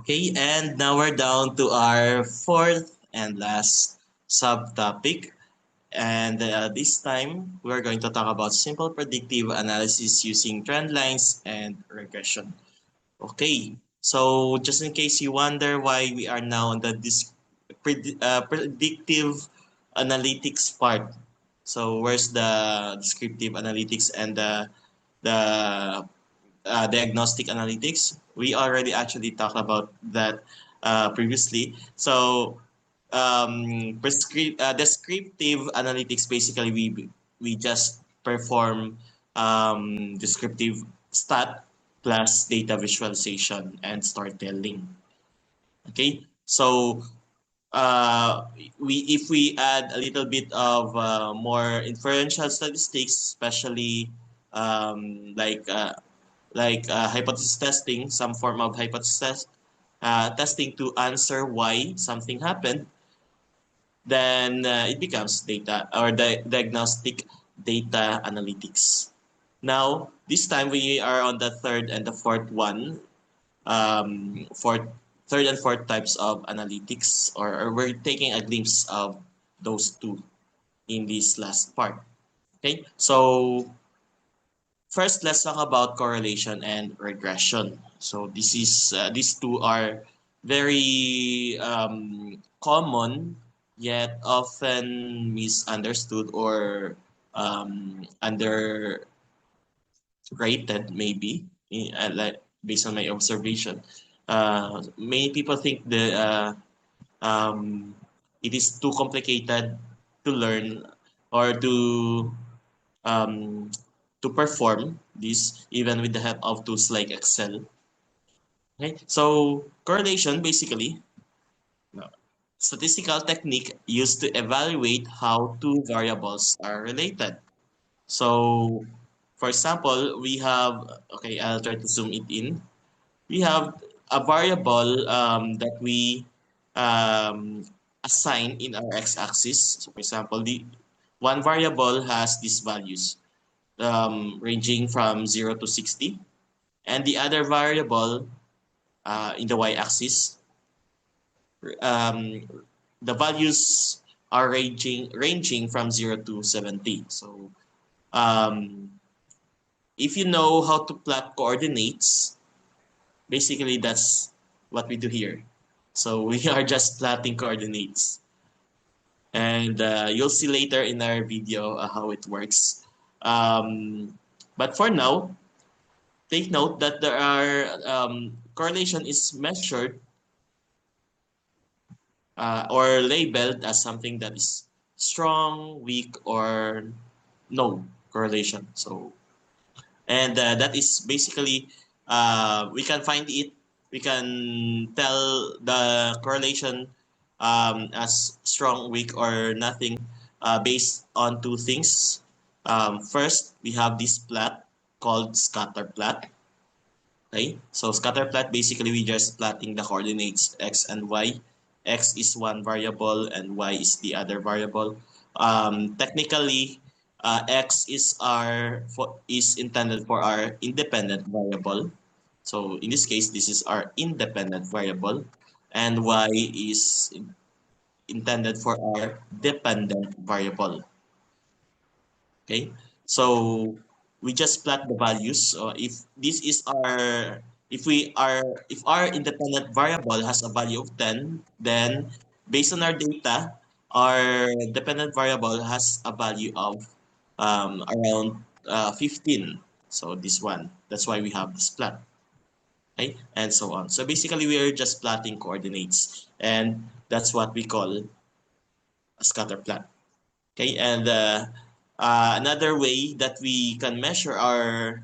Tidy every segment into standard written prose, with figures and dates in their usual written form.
Okay, and now we're down to our fourth and last subtopic. And this time, we're going to talk about simple predictive analysis using trend lines and regression. Okay, so just in case you wonder why we are now on the predictive analytics part. So where's the descriptive analytics and the diagnostic analytics? We already actually talked about that previously. So descriptive analytics, basically we just perform descriptive stat plus data visualization and storytelling. Okay, so uh, we if we add a little bit of more inferential statistics, especially hypothesis testing, some form of hypothesis testing to answer why something happened, then it becomes data or diagnostic data analytics. Now, this time we are on the third and the fourth one, for third and fourth types of analytics, or we're taking a glimpse of those two in this last part. Okay, so first, let's talk about correlation and regression. So these two are very common, yet often misunderstood or underrated, maybe, like based on my observation. Many people think um, it is too complicated to learn or um, to perform this even with the help of tools like Excel. Okay, so correlation basically no, statistical technique used to evaluate how two variables are related. So, for example, we have okay, I'll try to zoom it in. We have a variable that we um, assign in our x-axis. So, for example, the one variable has these values ranging from 0 to 60. And the other variable in the y-axis, um, the values are ranging from 0 to 70. So um, if you know how to plot coordinates, basically that's what we do here. So we are just plotting coordinates. And you'll see later in our video how it works. But for now, take note that there are correlation is measured or labeled as something that is strong, weak, or no correlation. So, and that is basically we can find it. We can tell the correlation as strong, weak, or nothing based on two things. First, we have this plot called scatter plot. Okay, so scatter plot, basically we just plotting the coordinates x and y. X is one variable and y is the other variable. Technically, x is intended for our independent variable. So in this case, this is our independent variable, and y is intended for our dependent variable. Okay, so we just plot the values. If this is our if our independent variable has a value of 10, then based on our data, our dependent variable has a value of around 15. So this one, that's why we have this plot. Okay, and so on. So basically, we are just plotting coordinates, and that's what we call a scatter plot. Okay, and another way that we can measure our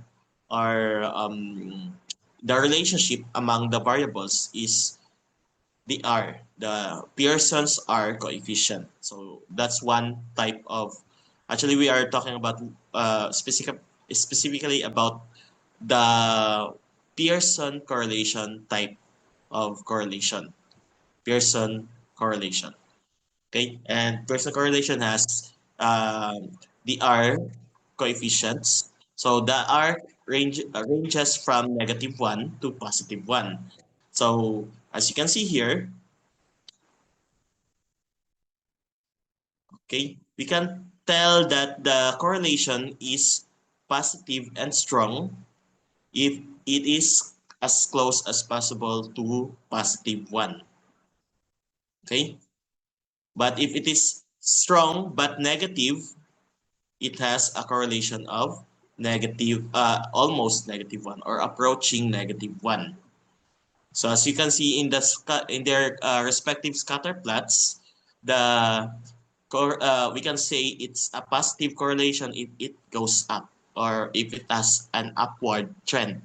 the relationship among the variables is the R, the Pearson's R coefficient. So that's one type of. Actually, we are talking about specifically about the Pearson correlation type of correlation. Pearson correlation. Okay, and Pearson correlation has the R coefficients. So the R ranges from -1 to +1. So As you can see here, okay, we can tell that the correlation is positive and strong if it is as close as possible to +1. Okay, but if it is strong but negative, it has a correlation of negative, almost -1 or approaching -1. So as you can see in in their respective scatter plots, the we can say it's a positive correlation if it goes up or if it has an upward trend.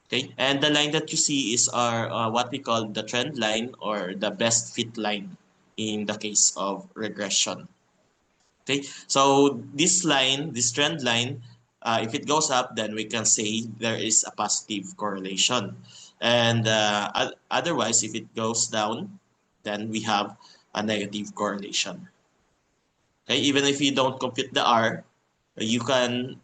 Okay, and the line that you see is our what we call the trend line or the best fit line in the case of regression. Okay, so this line, this trend line, if it goes up, then we can say there is a positive correlation. And otherwise, if it goes down, then we have a negative correlation. Okay, even if you don't compute the R, you can,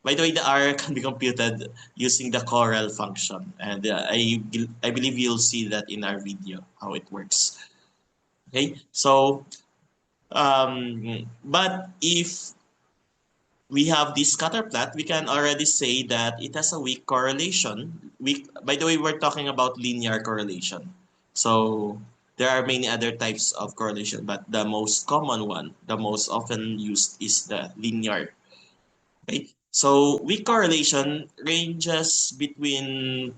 by the way, the R can be computed using the Correl function. And I believe you'll see that in our video, how it works. Okay, so, but if we have this scatter plot, we can already say that it has a weak correlation. By the way, we're talking about linear correlation. So there are many other types of correlation, but the most common one, the most often used is the linear. Okay? So weak correlation ranges between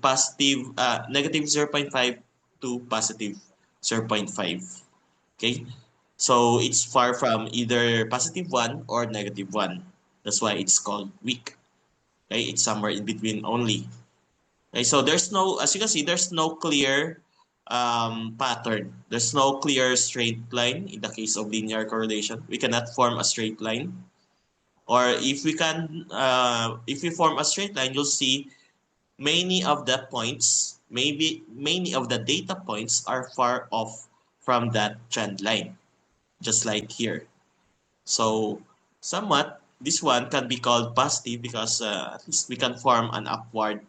negative 0.5 to positive 0.5. Okay? So it's far from either +1 or -1. That's why it's called weak. Okay, it's somewhere in between only. Okay, so there's no, as you can see, there's no clear pattern. There's no clear straight line in the case of linear correlation. We cannot form a straight line. Or if we can, if we form a straight line, you'll see many of the points, maybe many of the data points are far off from that trend line, just like here. So somewhat, this one can be called positive because at least we can form an upward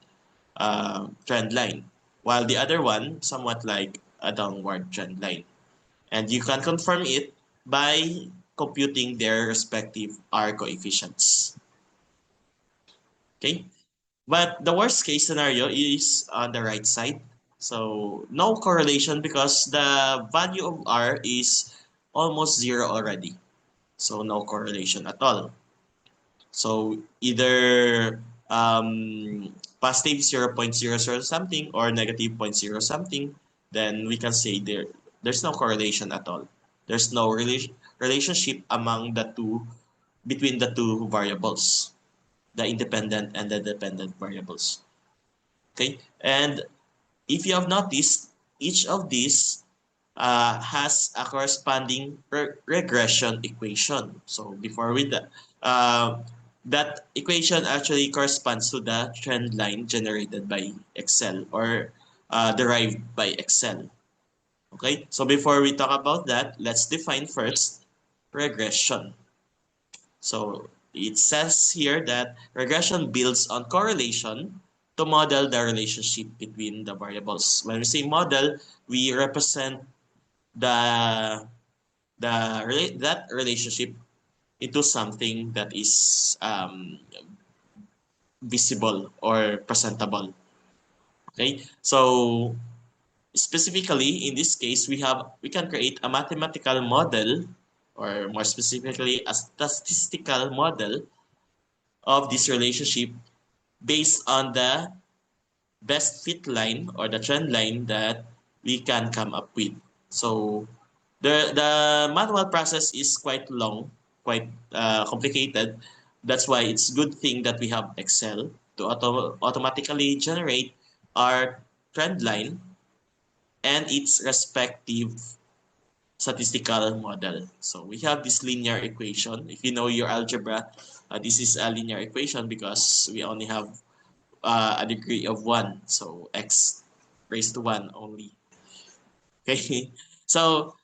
trend line, while the other one somewhat like a downward trend line. And you can confirm it by computing their respective R coefficients. Okay, but the worst case scenario is on the right side. So no correlation because the value of R is almost zero already. So no correlation at all. So either positive 0.00 something or negative 0.0 something, then we can say there's no correlation at all. There's no relationship among the two, between the two variables, the independent and the dependent variables. Okay, and if you have noticed, each of these has a corresponding regression equation. So before we that equation actually corresponds to the trend line generated by Excel or derived by Excel. Okay, so before we talk about that, let's define first regression. So it says here that regression builds on correlation to model the relationship between the variables. When we say model, we represent the that relationship into something that is visible or presentable. Okay, so specifically in this case, we can create a mathematical model, or more specifically, a statistical model of this relationship based on the best fit line or the trend line that we can come up with. So the manual process is quite long, quite complicated. That's why it's good thing that we have Excel to automatically generate our trend line and its respective statistical model. So we have this linear equation. If you know your algebra, this is a linear equation because we only have a degree of 1. So x raised to 1 only. Okay, so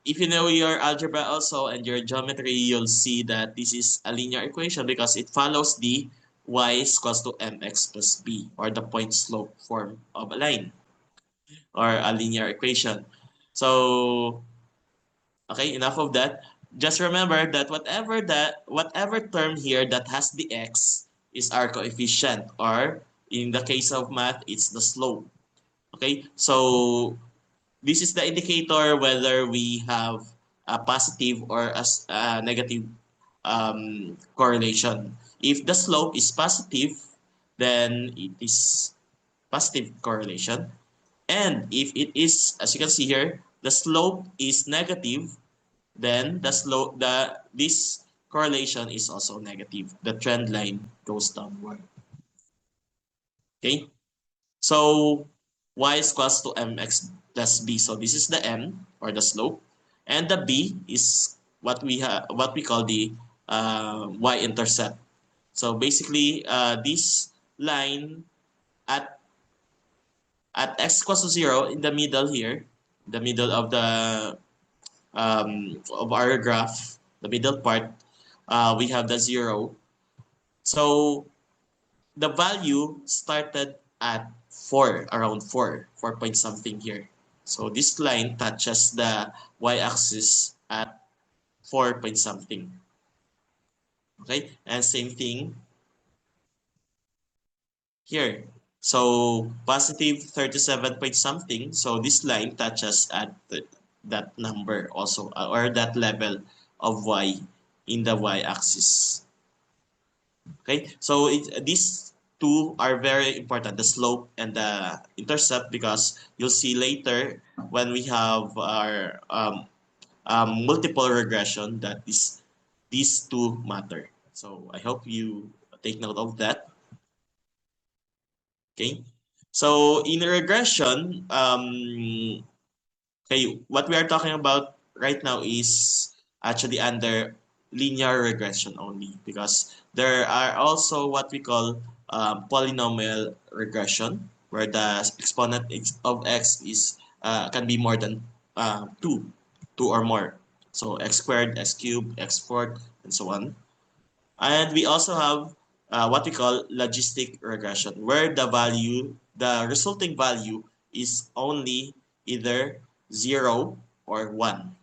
if you know your algebra also and your geometry, you'll see that this is a linear equation because it follows the y is equals to mx plus b, or the point slope form of a line or a linear equation. So, okay, enough of that. Just remember that whatever term here that has the x is our coefficient, or in the case of math, it's the slope. Okay, so this is the indicator whether we have a positive or a negative correlation. If the slope is positive, then it is positive correlation. And if it is, as you can see here, the slope is negative, then this correlation is also negative. The trend line goes downward. Okay? So y is equals to mx plus b. So this is the m, or the slope, and the b is what we call the y-intercept. So basically, this line at x equals to 0 in the middle here, the middle of our graph, the middle part, we have the 0. So the value started at 4, around 4 point something here. So this line touches the y-axis at 4 point something. Okay, and same thing here. So positive 37 point something. So this line touches at that number also, or that level of y in the y-axis. Okay, so these two are very important, the slope and the intercept, because you'll see later when we have our multiple regression that these two matter. So I hope you take note of that. Okay, so in regression, okay, what we are talking about right now is actually under linear regression only, because there are also what we call polynomial regression, where the exponent of x is can be more than 2 or more. So x squared, x cubed, x fourth, and so on. And we also have what we call logistic regression, where the resulting value is only either 0 or 1.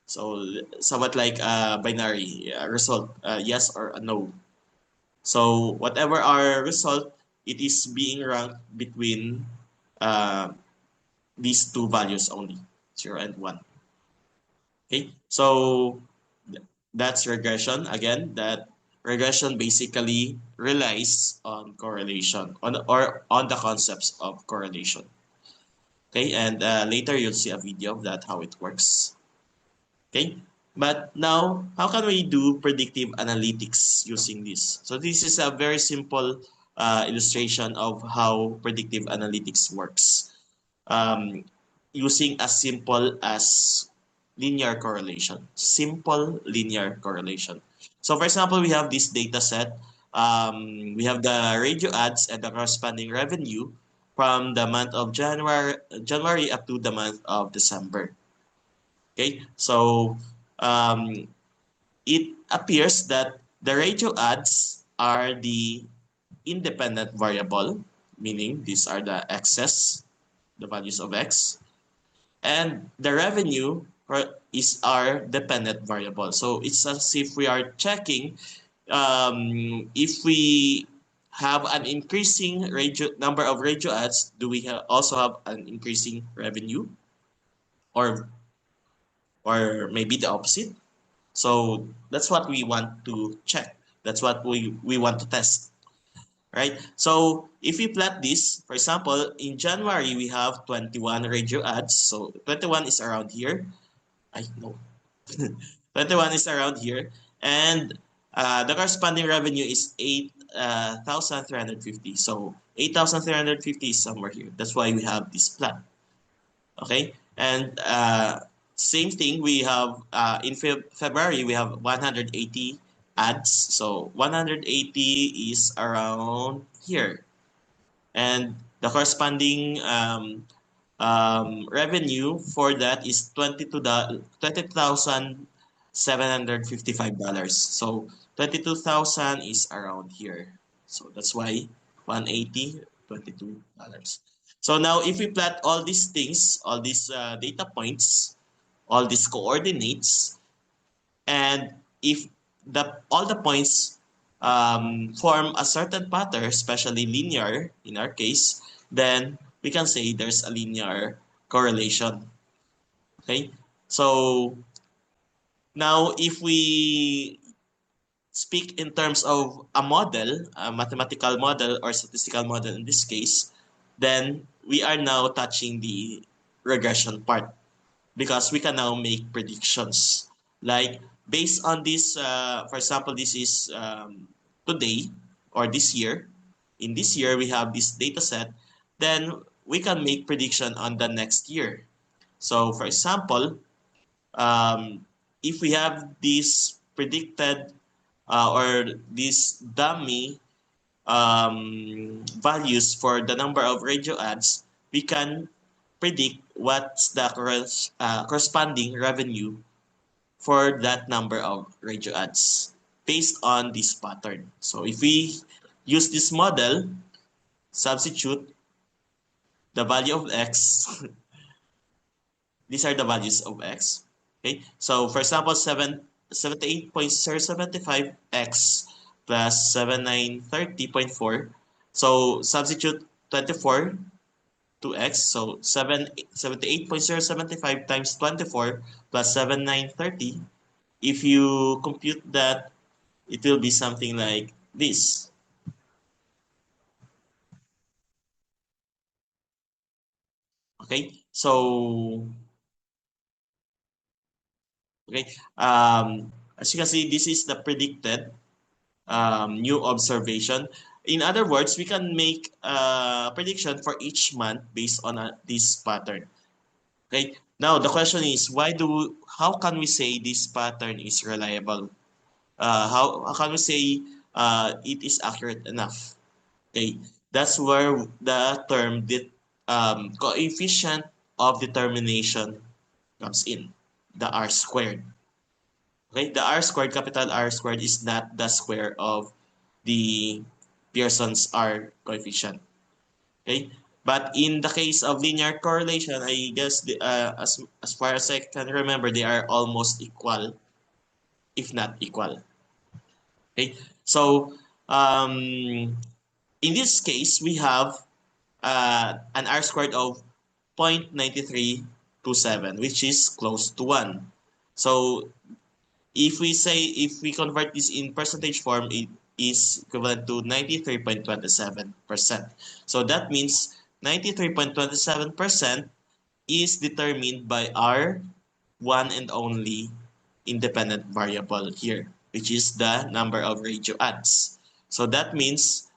So somewhat like a binary result, yes or a no. So whatever our result, it is being ranked between uh, these two values only, 0 and 1. Okay, so that's regression. Again, that regression basically relies on correlation, on the concepts of correlation. Okay, and later you'll see a video of that, how it works. Okay, but now how can we do predictive analytics using this? So this is a very simple illustration of how predictive analytics works, um, using as simple as linear correlation. Simple linear correlation. So for example, we have this data set. We have the radio ads and the corresponding revenue from the month of January up to the month of December. Okay, so um, it appears that the radio ads are the independent variable, meaning these are the x's, the values of x, and the revenue is our dependent variable. So it's as if we are checking if we have an increasing number of radio ads, do we also have an increasing revenue, or maybe the opposite? So that's what we want to check. That's what we want to test, right? So if we plot this, for example, in January, we have 21 radio ads. So 21 is around here. I know. 21 is around here. And the corresponding revenue is 8,350. So 8,350 is somewhere here. That's why we have this plot. Okay, and same thing, we have in February we have 180 ads, so 180 is around here, and the corresponding revenue for that is $22,755. So 22,000 is around here. So that's why 180, $22. So now if we plot all these things, all these data points, all these coordinates, and if all the points form a certain pattern, especially linear in our case, then we can say there's a linear correlation. Okay, so now if we speak in terms of a model, a mathematical model or statistical model in this case, then we are now touching the regression part because we can now make predictions. Like based on this, for example, this is today or this year. In this year, we have this data set. Then we can make prediction on the next year. So for example, um, if we have this predicted or this dummy values for the number of radio ads, we can predict what's the corresponding revenue for that number of radio ads based on this pattern. So if we use this model, substitute the value of x, these are the values of x. Okay, so for example, 78.075x plus 7930.4. So substitute 24 to x. So 78.075 times 24 plus 7930. If you compute that, it will be something like this. Okay, so okay, as you can see, this is the predicted new observation. In other words, we can make a prediction for each month based on this pattern. Okay. Now the question is, how can we say this pattern is reliable? How can we say it is accurate enough? Okay, that's where the term coefficient of determination comes in, the R squared. Okay, the R squared, capital R squared, is not the square of the Pearson's R coefficient. Okay, but in the case of linear correlation, I guess as far as I can remember, they are almost equal, if not equal. Okay, so in this case, we have an R squared of 0.9327, which is close to 1. So if we convert this in percentage form, it is equivalent to 93.27%. So that means 93.27% is determined by our one and only independent variable here, which is the number of radio ads. So that means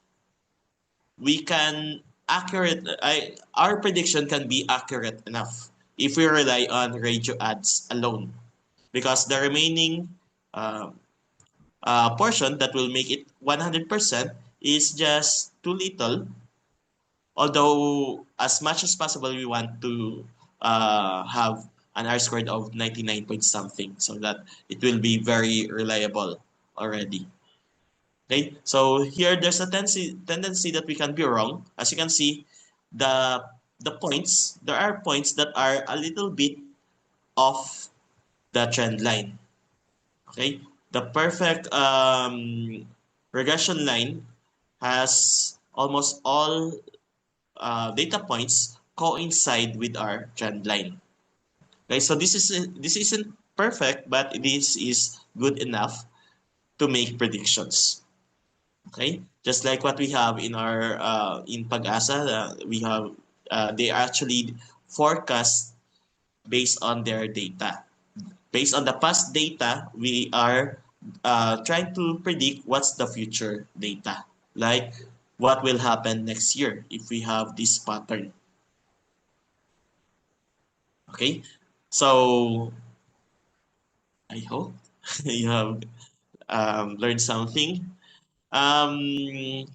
we can our prediction can be accurate enough if we rely on radio ads alone, because the remaining uh, portion that will make it 100% is just too little. Although as much as possible, we want to have an R squared of 99 point something so that it will be very reliable already. Okay, so here there's a tendency that we can be wrong. As you can see, there are points that are a little bit off the trend line. Okay, the perfect regression line has almost all data points coincide with our trend line. Okay, so this isn't perfect, but this is good enough to make predictions. Okay, just like what we have in our in Pag-asa, we have they actually forecast based on their data. Based on the past data, we are trying to predict what's the future data, like what will happen next year if we have this pattern. Okay, so I hope you have learned something. Um,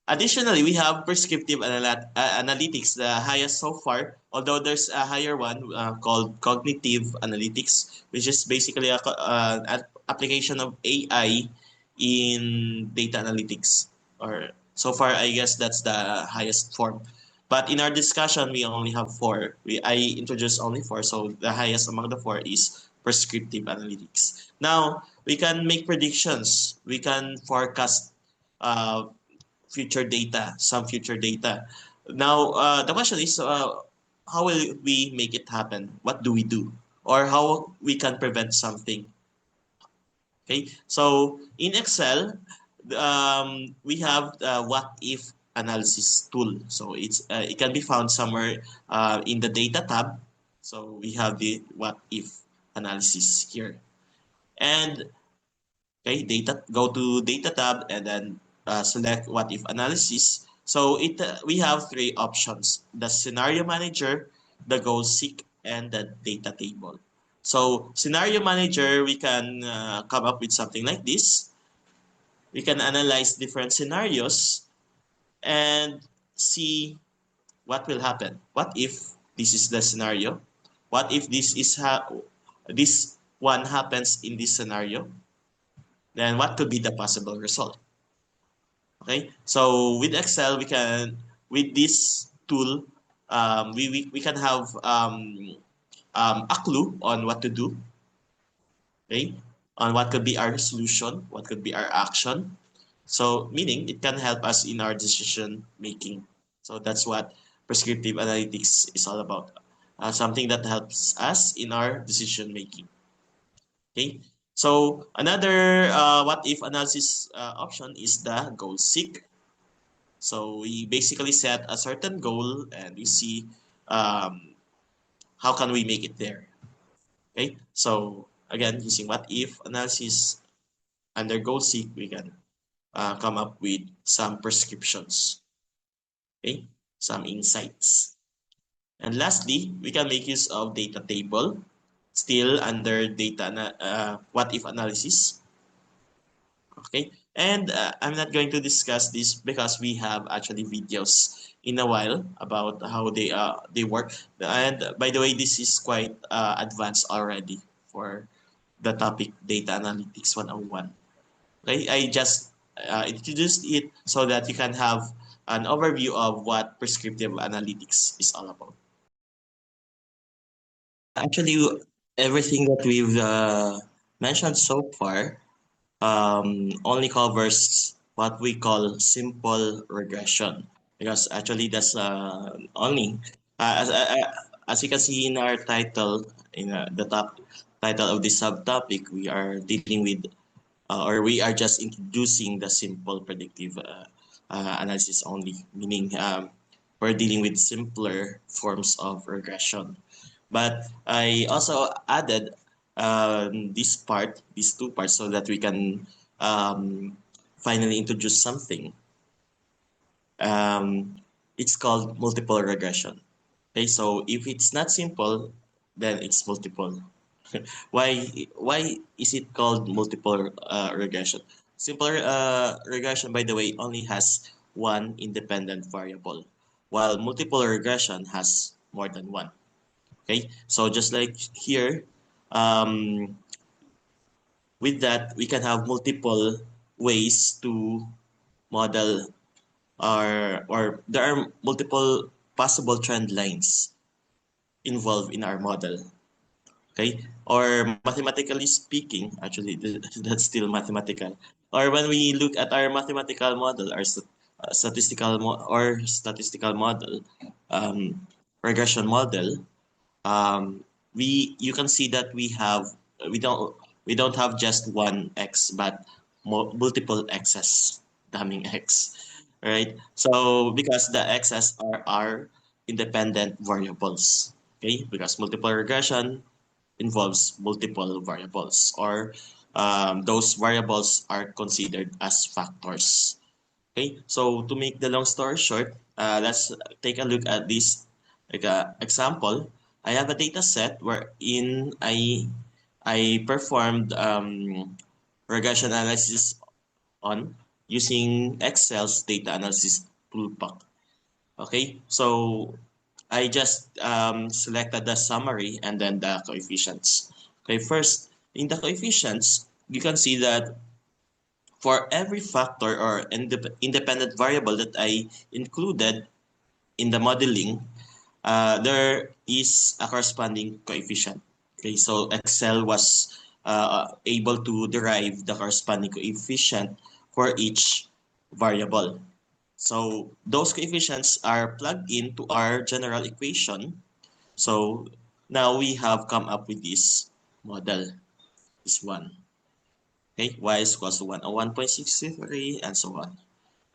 Additionally, we have prescriptive analytics, the highest so far, although there's a higher one called cognitive analytics, which is basically an application of AI in data analytics or So far, I guess that's the highest form. But in our discussion, we only have four. I introduced only four, so the highest among the four is prescriptive analytics. Now, we can make predictions. We can forecast uh, future data, some future data. Now, the question is, how will we make it happen? What do we do? Or how we can prevent something? Okay, so in Excel, we have the what if analysis tool. So it can be found somewhere in the data tab. So we have the what if analysis here. And okay, data, go to data tab and then select what if analysis. So we have three options: the scenario manager, the goal seek, and the data table. So scenario manager, we can come up with something like this. We can analyze different scenarios and see what will happen. What if this is the scenario? What if this one happens in this scenario? Then what could be the possible result? Okay, so with Excel, with this tool, we can have a clue on what to do, okay, on what could be our solution, what could be our action. So, meaning it can help us in our decision making. So, that's what prescriptive analytics is all about. Something that helps us in our decision making. Okay, so another what if analysis option is the goal seek. So we basically set a certain goal and we see um, how can we make it there. Okay. So again, using what if analysis under goal seek, we can come up with some prescriptions. Okay. Some insights. And lastly, we can make use of data table, still under what if analysis. Okay, and I'm not going to discuss this because we have actually videos in a while about how they work. And by the way, this is quite advanced already for the topic data analytics 101. Okay, I just introduced it so that you can have an overview of what prescriptive analytics is all about. Actually, everything that we've mentioned so far only covers what we call simple regression, because actually that's only as you can see in our title, in the top title of this subtopic, we are dealing with or we are just introducing the simple predictive analysis only, meaning we're dealing with simpler forms of regression. But I also added these two parts, so that we can finally introduce something. It's called multiple regression. Okay, so if it's not simple, then it's multiple. Why is it called multiple regression? Simple regression, by the way, only has one independent variable, while multiple regression has more than one. Okay, so just like here, um, with that, we can have multiple ways to model or there are multiple possible trend lines involved in our model. Okay, or mathematically speaking, actually that's still mathematical. Or when we look at our mathematical model, our statistical model, um, regression model, you can see that we don't we don't have just one x, but multiple x's, damning x, right? So because the x's are our independent variables, okay, because multiple regression involves multiple variables, or those variables are considered as factors. Okay, so to make the long story short, let's take a look at this example. I have a data set wherein I performed regression analysis on using Excel's data analysis toolpack. Okay, so I just selected the summary and then the coefficients. Okay, first in the coefficients, you can see that for every factor or independent variable that I included in the modeling, there is a corresponding coefficient. Okay, so Excel was able to derive the corresponding coefficient for each variable. So those coefficients are plugged into our general equation. So now we have come up with this model, this one. Okay, y is equals to 101.63 and so on.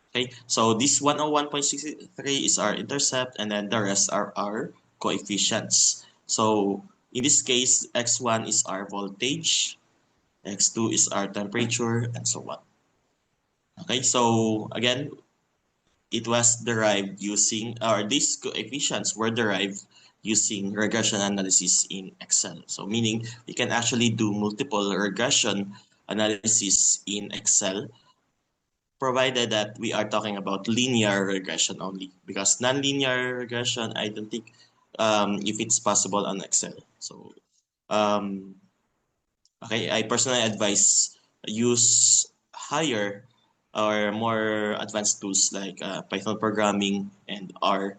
Okay, so this 101.63 is our intercept, and then the rest are our coefficients. So in this case, x1 is our voltage, x2 is our temperature, and so on. Okay, so again, it was derived using, or these coefficients were derived using regression analysis in Excel. So meaning we can actually do multiple regression analysis in Excel, provided that we are talking about linear regression only, because nonlinear regression, I don't think if it's possible on Excel. So um, okay, I personally advise use higher or more advanced tools like Python programming and R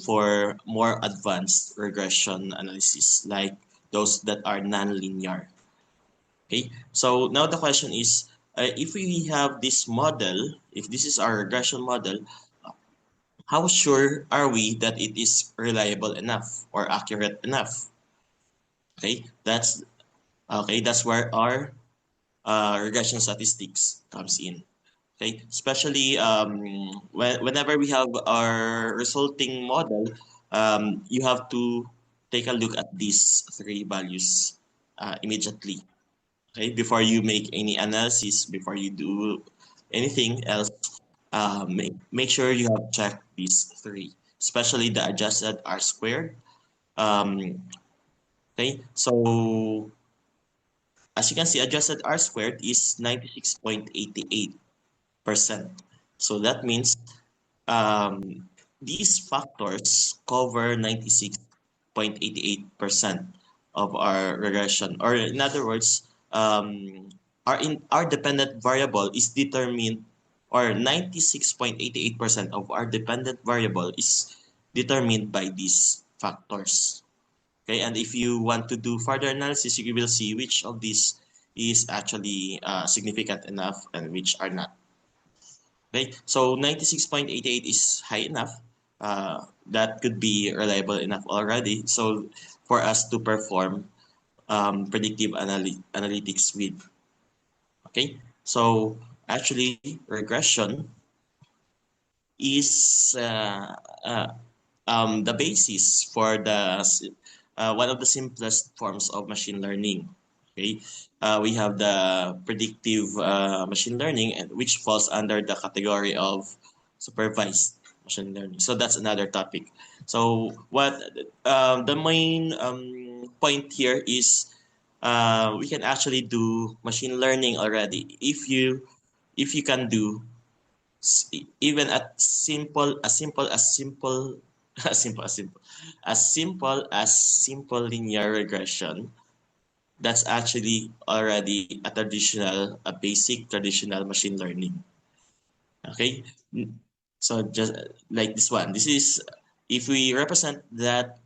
for more advanced regression analysis, like those that are nonlinear. Okay, so now the question is, if we have this model, if this is our regression model, how sure are we that it is reliable enough or accurate enough? Okay, that's where our regression statistics comes in. Okay, especially whenever we have our resulting model, you have to take a look at these three values immediately. Okay, before you make any analysis, before you do anything else, make sure you have checked these three, especially the adjusted R squared. Um, okay, so as you can see, adjusted R squared is 96.88%. So that means these factors cover 96.88% of our regression. Or in other words, our dependent variable is determined, or 96.88% of our dependent variable is determined by these factors. Okay, and if you want to do further analysis, you will see which of these is actually significant enough and which are not. Okay, so 96.88 is high enough. That could be reliable enough already. So for us to perform predictive analytics with. Okay, so actually regression is the basis for the one of the simplest forms of machine learning. Okay, we have the predictive machine learning, which falls under the category of supervised machine learning. So that's another topic. So what the main point here is, we can actually do machine learning already if you can do even at simple as simple as simple as simple as simple as simple as simple linear regression. That's actually already a basic traditional machine learning. Okay, so just like this one, this is, if we represent that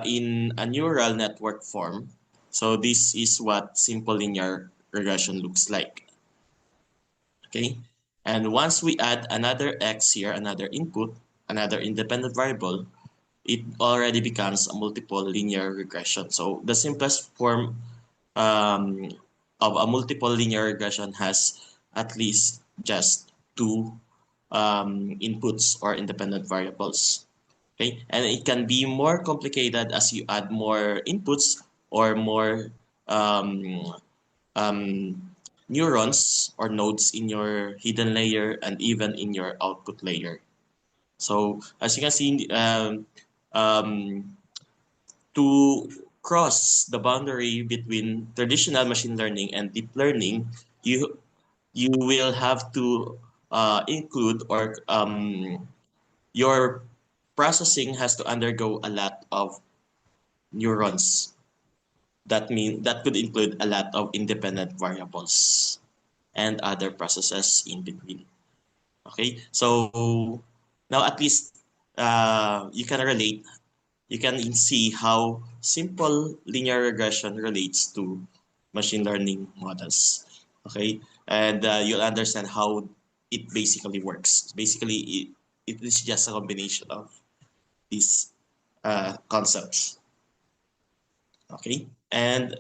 in a neural network form, so this is what simple linear regression looks like. Okay, and once we add another x here, another input, another independent variable, it already becomes a multiple linear regression. So the simplest form um, of a multiple linear regression has at least just two inputs or independent variables. Okay, and it can be more complicated as you add more inputs or more um, um, neurons or nodes in your hidden layer and even in your output layer. So as you can see, um, to cross the boundary between traditional machine learning and deep learning, you will have to include, or your processing has to undergo a lot of neurons. That could include a lot of independent variables. and other processes in between. Okay, so now at least you can relate, you can see how simple linear regression relates to machine learning models. Okay, and you'll understand how it basically works. Basically, it is just a combination of these concepts. Okay, and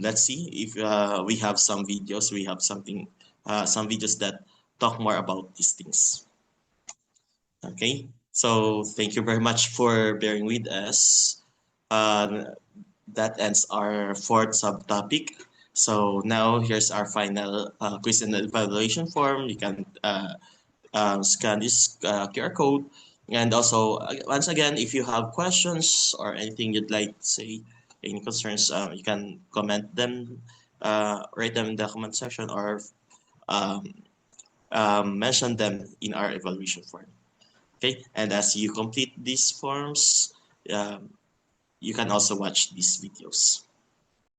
let's see if we have some videos. We have some videos that talk more about these things. Okay, so thank you very much for bearing with us. That ends our fourth subtopic. So now here's our final quiz and evaluation form. You can scan this QR code. And also, once again, if you have questions or anything you'd like to say, any concerns, you can comment them, write them in the comment section, or um, mention them in our evaluation form. Okay, and as you complete these forms, um, you can also watch these videos.